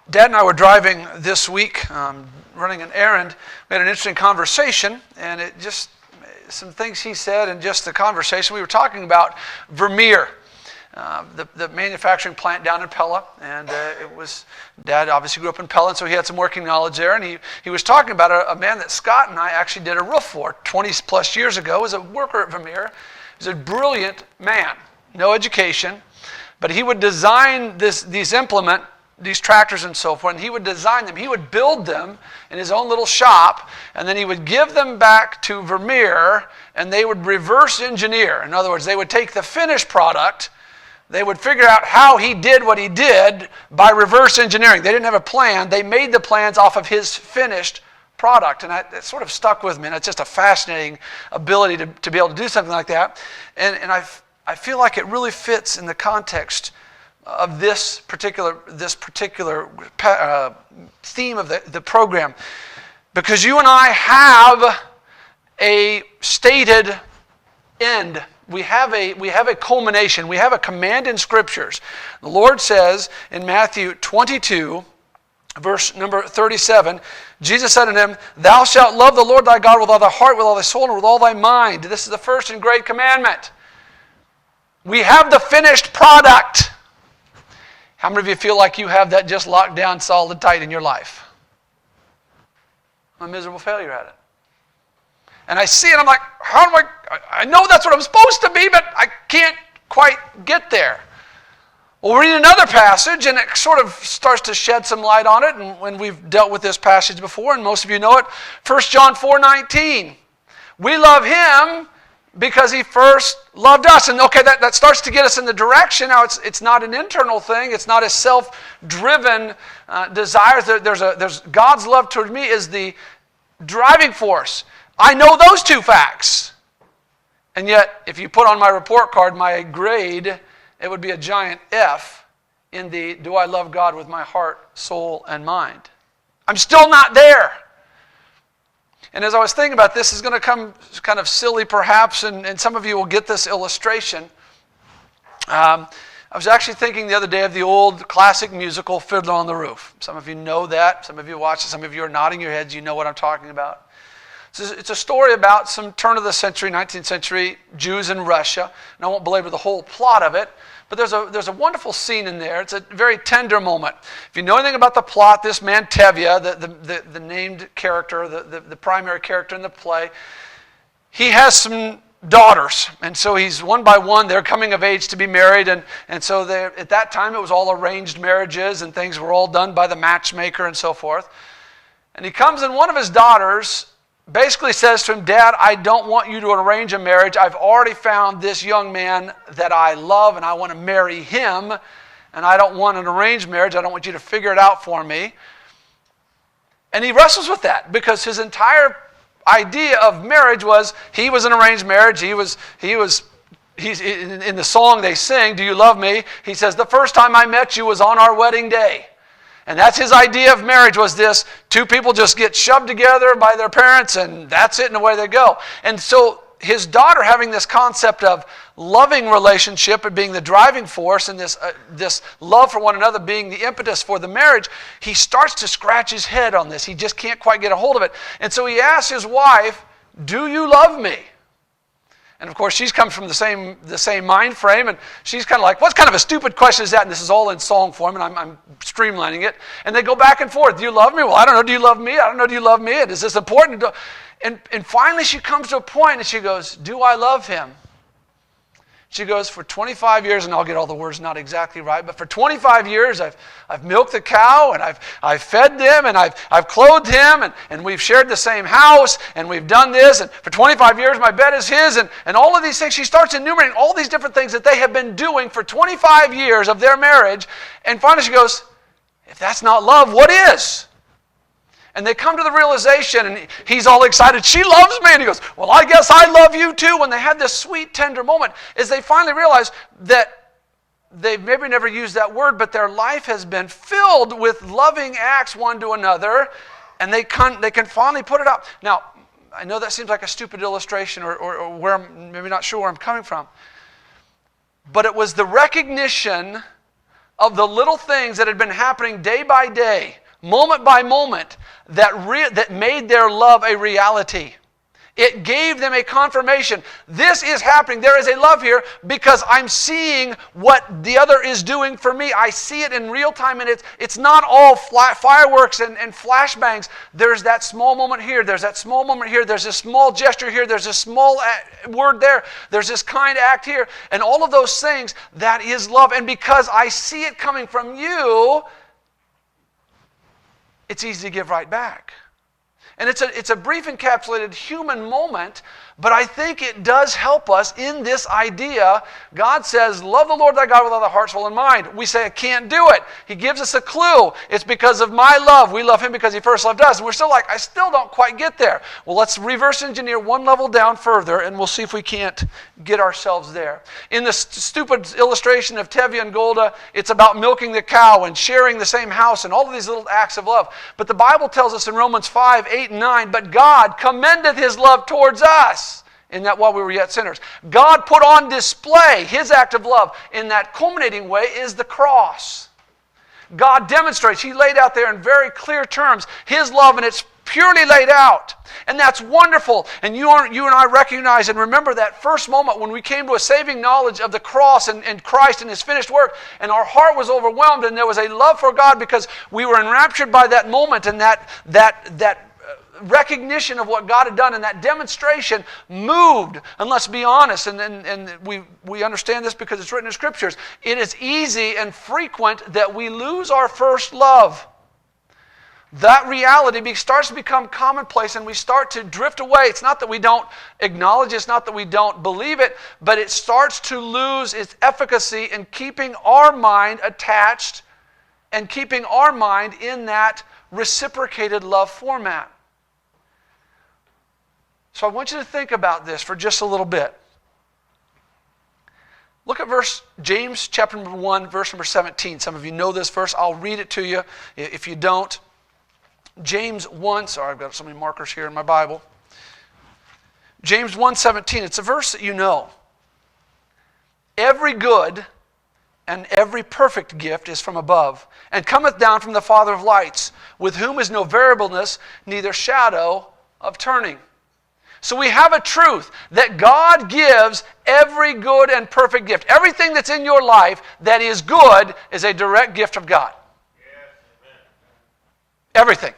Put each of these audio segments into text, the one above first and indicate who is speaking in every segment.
Speaker 1: Dad and I were driving this week, running an errand. We had an interesting conversation, and it just, some things he said and just the conversation. We were talking about Vermeer, the manufacturing plant down in Pella, and it was, Dad obviously grew up in Pella, and so he had some working knowledge there, and he was talking about a man that Scott and I actually did a roof for 20 plus years ago. He was a worker at Vermeer. He was a brilliant man, no education, but he would design these tractors and so forth, and he would design them. He would build them in his own little shop, and then he would give them back to Vermeer, and they would reverse engineer. In other words, they would take the finished product, they would figure out how he did what he did by reverse engineering. They didn't have a plan. They made the plans off of his finished product, and it sort of stuck with me, and it's just a fascinating ability to be able to do something like that. And I feel like it really fits in the context of this particular theme of the program, because you and I have a stated end. We have a culmination. We have a command in Scriptures. The Lord says in Matthew 22, verse number 37, Jesus said unto him, "Thou shalt love the Lord thy God with all thy heart, with all thy soul, and with all thy mind." This is the first and great commandment. We have the finished product. How many of you feel like you have that just locked down solid tight in your life? I'm a miserable failure at it. And I see it, I'm like, how do I know that's what I'm supposed to be, but I can't quite get there. Well, we'll read another passage, and it sort of starts to shed some light on it, and when we've dealt with this passage before, and most of you know it, 1 John 4:19. We love him because he first loved us. And okay, that starts to get us in the direction. Now, it's not an internal thing. It's not a self-driven desire. There's God's love toward me is the driving force. I know those two facts. And yet, if you put on my report card my grade, it would be a giant F in the do I love God with my heart, soul, and mind. I'm still not there. And as I was thinking about this, is going to come kind of silly perhaps, and some of you will get this illustration. I was actually thinking the other day of the old classic musical Fiddler on the Roof. Some of you know that. Some of you watch it. Some of you are nodding your heads. You know what I'm talking about. It's a story about some turn of the century, 19th century Jews in Russia. And I won't belabor the whole plot of it, but there's a wonderful scene in there. It's a very tender moment. If you know anything about the plot, this man Tevye, the named character, the primary character in the play, he has some daughters. And so he's one by one, they're coming of age to be married. And so at that time it was all arranged marriages, and things were all done by the matchmaker and so forth. And he comes, and one of his daughters basically says to him, "Dad, I don't want you to arrange a marriage. I've already found this young man that I love, and I want to marry him, and I don't want an arranged marriage. I don't want you to figure it out for me." And he wrestles with that, because his entire idea of marriage was he was an arranged marriage. He's in the song they sing, "Do you love me?" He says, "The first time I met you was on our wedding day." And that's his idea of marriage, was this: two people just get shoved together by their parents, and that's it, and away they go. And so his daughter, having this concept of loving relationship and being the driving force, and this love for one another being the impetus for the marriage, he starts to scratch his head on this. He just can't quite get a hold of it. And so he asks his wife, "Do you love me?" And of course, she's come from the same mind frame, and she's kind of like, "What kind of a stupid question is that?" And this is all in song form, and I'm streamlining it. And they go back and forth. "Do you love me?" "Well, I don't know. Do you love me?" "I don't know. Do you love me?" "Is this important?" And finally she comes to a point, and she goes, "Do I love him?" She goes, "For 25 years, and I'll get all the words not exactly right, but for 25 years I've milked the cow, and I've fed them, and I've clothed him, and we've shared the same house, and we've done this, and for 25 years my bed is his," and all of these things. She starts enumerating all these different things that they have been doing for 25 years of their marriage, and finally she goes, "If that's not love, what is?" And they come to the realization, and he's all excited, "She loves me." And he goes, "Well, I guess I love you too." When they had this sweet, tender moment, is they finally realize that they've maybe never used that word, but their life has been filled with loving acts one to another, and they can finally put it up. Now, I know that seems like a stupid illustration, or where I'm maybe not sure where I'm coming from, but it was the recognition of the little things that had been happening day by day, moment by moment, that made their love a reality. It gave them a confirmation. This is happening. There is a love here because I'm seeing what the other is doing for me. I see it in real time, and it's not all fireworks and flashbangs. There's that small moment here. There's that small moment here. There's this small gesture here. There's this small word there. There's this kind act here. And all of those things, that is love. And because I see it coming from you, it's easy to give right back. And it's a brief encapsulated human moment, but I think it does help us in this idea. God says, love the Lord thy God with all thy heart, soul, and mind. We say, I can't do it. He gives us a clue. It's because of my love. We love him because he first loved us. And we're still like, I still don't quite get there. Well, let's reverse engineer one level down further, and we'll see if we can't get ourselves there. In the stupid illustration of Tevye and Golda, it's about milking the cow and sharing the same house and all of these little acts of love. But the Bible tells us in Romans 5, 8, and 9, but God commendeth his love towards us, in that while we were yet sinners. God put on display his act of love in that culminating way is the cross. God demonstrates, he laid out there in very clear terms his love, and it's purely laid out. And that's wonderful. And you and I recognize and remember that first moment when we came to a saving knowledge of the cross and Christ and his finished work, and our heart was overwhelmed, and there was a love for God because we were enraptured by that moment, and that recognition of what God had done, and that demonstration moved. And let's be honest, and we understand this because it's written in Scriptures, it is easy and frequent that we lose our first love. That reality starts to become commonplace, and we start to drift away. It's not that we don't acknowledge it, it's not that we don't believe it, but it starts to lose its efficacy in keeping our mind attached and keeping our mind in that reciprocated love format. So I want you to think about this for just a little bit. Look at James chapter number 1, verse number 17. Some of you know this verse. I'll read it to you if you don't. James 1, sorry, I've got so many markers here in my Bible. James 1:17, it's a verse that you know. Every good and every perfect gift is from above, and cometh down from the Father of lights, with whom is no variableness, neither shadow of turning. So we have a truth that God gives every good and perfect gift. Everything that's in your life that is good is a direct gift of God. Yes, amen. Everything.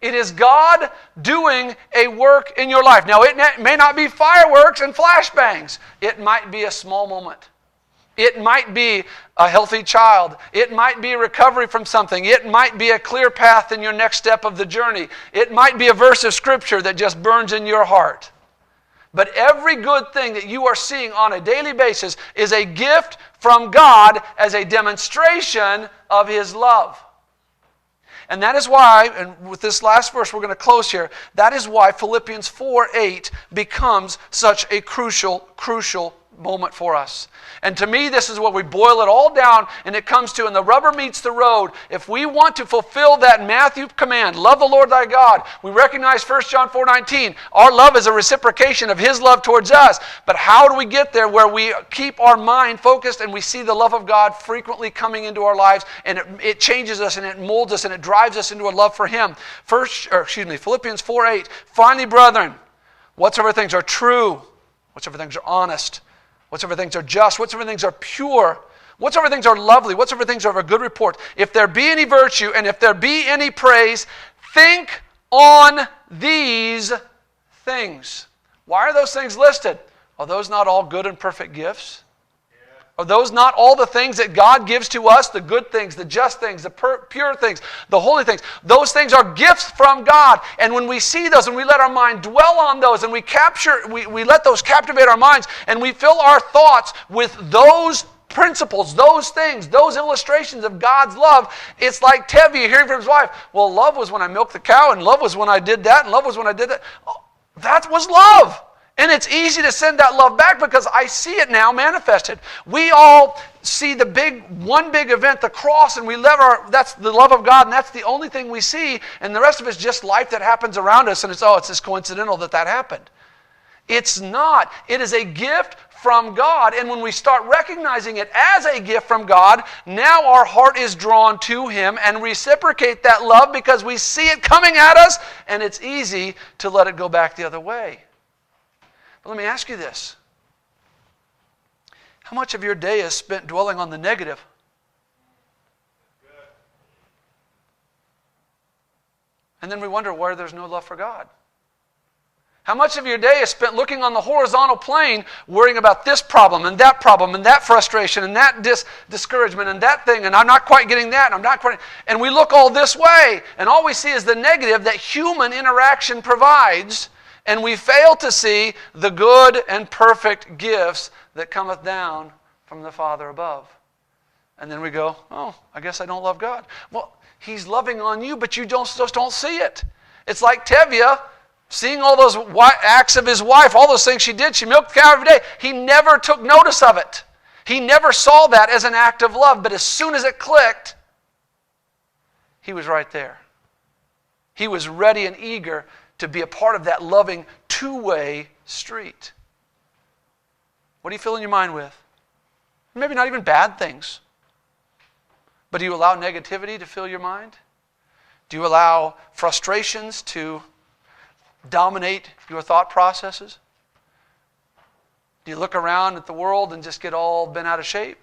Speaker 1: It is God doing a work in your life. Now, it may not be fireworks and flashbangs. It might be a small moment. It might be a healthy child. It might be recovery from something. It might be a clear path in your next step of the journey. It might be a verse of Scripture that just burns in your heart. But every good thing that you are seeing on a daily basis is a gift from God as a demonstration of his love. And that is why, and with this last verse we're going to close here, that is why Philippians 4:8 becomes such a crucial moment for us. And to me, this is what we boil it all down, and it comes to, and the rubber meets the road. If we want to fulfill that Matthew command, love the Lord thy God, we recognize 1 John 4:19. Our love is a reciprocation of his love towards us. But how do we get there where we keep our mind focused and we see the love of God frequently coming into our lives, and it changes us and it molds us and it drives us into a love for him? Philippians 4:8. Finally, brethren, whatsoever things are true, whatsoever things are honest, whatsoever things are just, whatsoever things are pure, whatsoever things are lovely, whatsoever things are of a good report, if there be any virtue and if there be any praise, think on these things. Why are those things listed? Are those not all good and perfect gifts? Are those not all the things that God gives to us? The good things, the just things, the pure things, the holy things. Those things are gifts from God. And when we see those and we let our mind dwell on those and we let those captivate our minds and we fill our thoughts with those principles, those things, those illustrations of God's love, it's like Tevye hearing from his wife, well, love was when I milked the cow, and love was when I did that, and love was when I did that. Oh, that was love. And it's easy to send that love back because I see it now manifested. We all see one big event, the cross, and that's the love of God, and that's the only thing we see, and the rest of it's just life that happens around us, and it's just coincidental that happened. It's not. It is a gift from God. And when we start recognizing it as a gift from God, now our heart is drawn to Him and reciprocate that love because we see it coming at us, and it's easy to let it go back the other way. But let me ask you this. How much of your day is spent dwelling on the negative? And then we wonder why there's no love for God. How much of your day is spent looking on the horizontal plane, worrying about this problem and that frustration and that discouragement and that thing, and I'm not quite getting that, and I'm not quite... And we look all this way, and all we see is the negative that human interaction provides, and we fail to see the good and perfect gifts that cometh down from the Father above. And then we go, oh, I guess I don't love God. Well, He's loving on you, but you just don't see it. It's like Tevye seeing all those acts of his wife, all those things she did. She milked the cow every day. He never took notice of it. He never saw that as an act of love. But as soon as it clicked, he was right there. He was ready and eager to be a part of that loving two-way street. What are you filling your mind with? Maybe not even bad things. But do you allow negativity to fill your mind? Do you allow frustrations to dominate your thought processes? Do you look around at the world and just get all bent out of shape?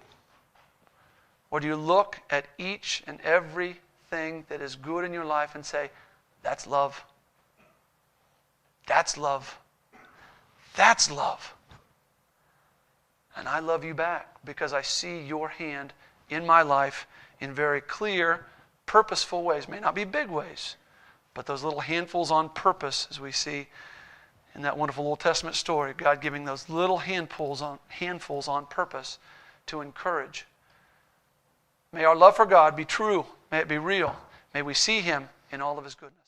Speaker 1: Or do you look at each and everything that is good in your life and say, that's love. That's love. That's love. And I love you back because I see your hand in my life in very clear, purposeful ways. May not be big ways, but those little handfuls on purpose, as we see in that wonderful Old Testament story, God giving those little handfuls on purpose to encourage. May our love for God be true. May it be real. May we see Him in all of His goodness.